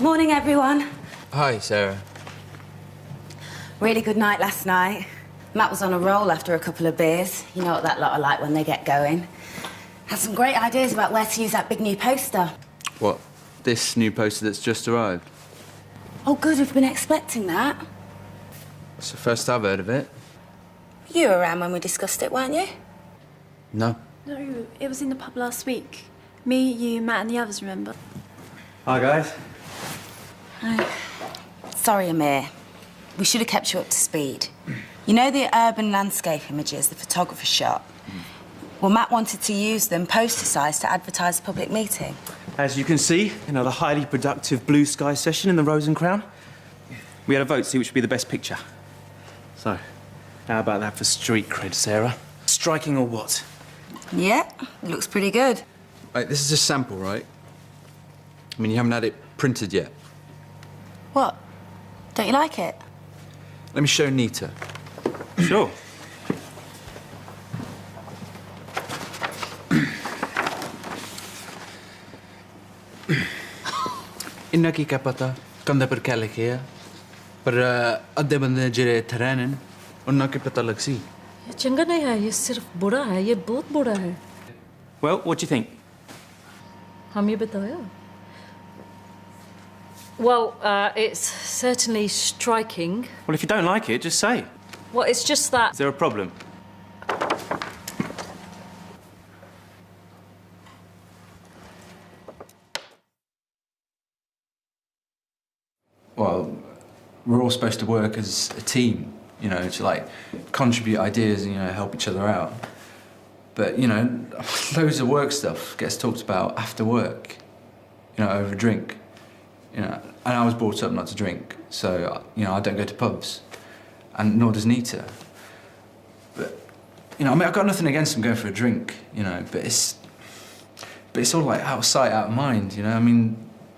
Morning, everyone. Hi, Sarah. Really good night last night. Matt was on a roll after a couple of beers. You know what that lot are like when they get going. Had some great ideas about where to use that big new poster. What? This new poster that's just arrived? Oh, good, we've been expecting that. It's the first I've heard of it. You were around when we discussed it, weren't you? No. No, it was in the pub last week. Me, you, Matt and the others, remember? Hi, guys. Hi. Sorry, Amir. We should have kept you up to speed. You know the urban landscape images the photographer shot? Well, Matt wanted to use them poster-sized to advertise a public meeting. As you can see, the highly productive Blue Sky session in the Rose and Crown. We had a vote to see which would be the best picture. So, how about that for street cred, Sarah? Striking or what? Yeah, it looks pretty good. Right, this is a sample, right? I mean, you haven't had it printed yet. What? Don't you like it? Let me show Nita. Sure. इन्ना की क्या पता कंधे पर क्या लिखे है पर अद्धे बंदे जिरे थरैनन उन्ना की पता लग सी ये चंगा नहीं है ये सिर्फ बुरा है ये बहुत बुरा है Well, what do you think? हम ये बताया Well, it's certainly striking. Well, if you don't like it, just say. Well, it's just that... Is there a problem? Well, we're all supposed to work as a team, to like contribute ideas and help each other out. But loads of work stuff gets talked about after work, over a drink. And I was brought up not to drink, so I don't go to pubs, and nor does Nita. But I've got nothing against them going for a drink, but it's all like out of sight, out of mind, I mean,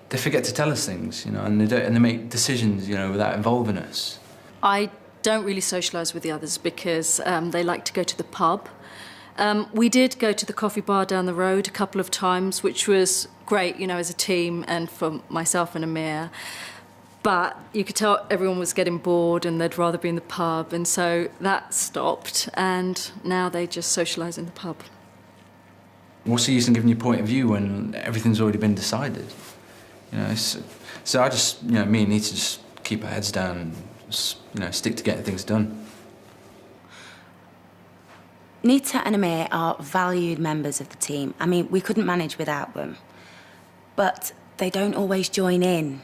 they forget to tell us things, and they make decisions, without involving us. I don't really socialise with the others because they like to go to the pub. We did go to the coffee bar down the road a couple of times, which was great, as a team and for myself and Amir. But you could tell everyone was getting bored and they'd rather be in the pub, and so that stopped, and now they just socialise in the pub. What's the use in giving your point of view when everything's already been decided? So I just, me and Nita just keep our heads down and just, stick to getting things done. Nita and Amir are valued members of the team. I mean, we couldn't manage without them. But they don't always join in.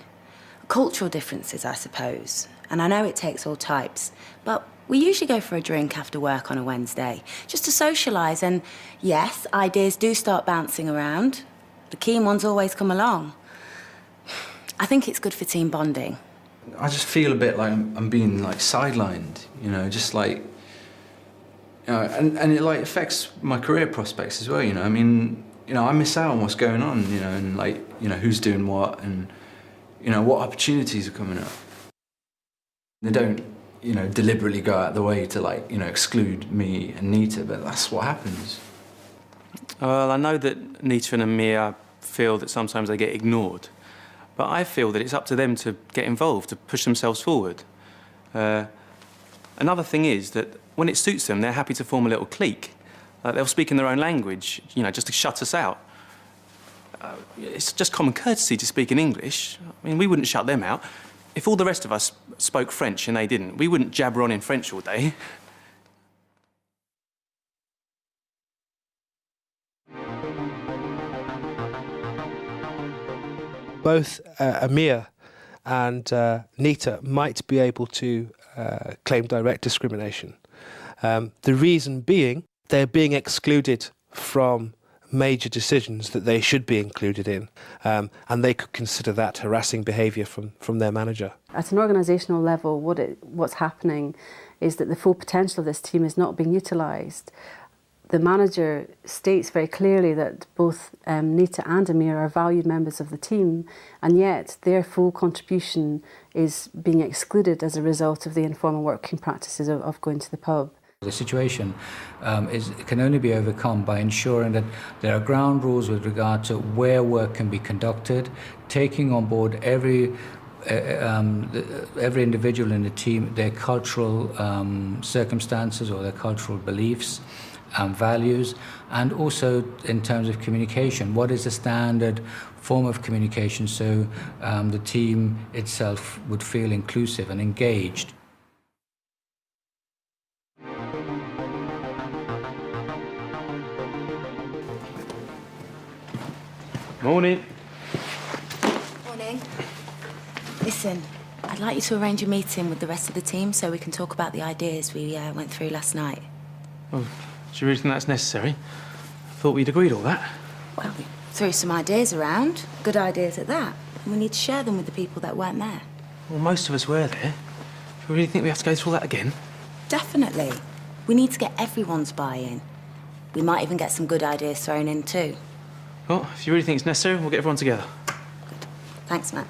Cultural differences, I suppose. And I know it takes all types. But we usually go for a drink after work on a Wednesday, just to socialise. And yes, ideas do start bouncing around. The keen ones always come along. I think it's good for team bonding. I just feel a bit like I'm being like sidelined, just like, and it like affects my career prospects as well, I mean, I miss out on what's going on, and like, who's doing what and, what opportunities are coming up. They don't, deliberately go out of the way to like, exclude me and Nita, but that's what happens. Well, I know that Nita and Amir feel that sometimes they get ignored. But I feel that it's up to them to get involved, to push themselves forward. Another thing is that when it suits them, they're happy to form a little clique. They'll speak in their own language, just to shut us out. It's just common courtesy to speak in English. I mean, we wouldn't shut them out. If all the rest of us spoke French and they didn't, we wouldn't jabber on in French all day. Both Amir and Nita might be able to claim direct discrimination. The reason being they're being excluded from major decisions that they should be included in, and they could consider that harassing behaviour from their manager. At an organisational level, what's happening is that the full potential of this team is not being utilised. The manager states very clearly that both Nita and Amir are valued members of the team, and yet their full contribution is being excluded as a result of the informal working practices of going to the pub. The situation can only be overcome by ensuring that there are ground rules with regard to where work can be conducted, taking on board every individual in the team, their cultural circumstances or their cultural beliefs and values, and also in terms of communication. What is the standard form of communication so the team itself would feel inclusive and engaged? Morning. Morning. Listen, I'd like you to arrange a meeting with the rest of the team so we can talk about the ideas we went through last night. Oh, do you really think that's necessary? I thought we'd agreed all that. Well, we threw some ideas around, good ideas at that, and we need to share them with the people that weren't there. Well, most of us were there. Do you really think we have to go through all that again? Definitely. We need to get everyone's buy-in. We might even get some good ideas thrown in too. Well, if you really think it's necessary, we'll get everyone together. Thanks, Matt.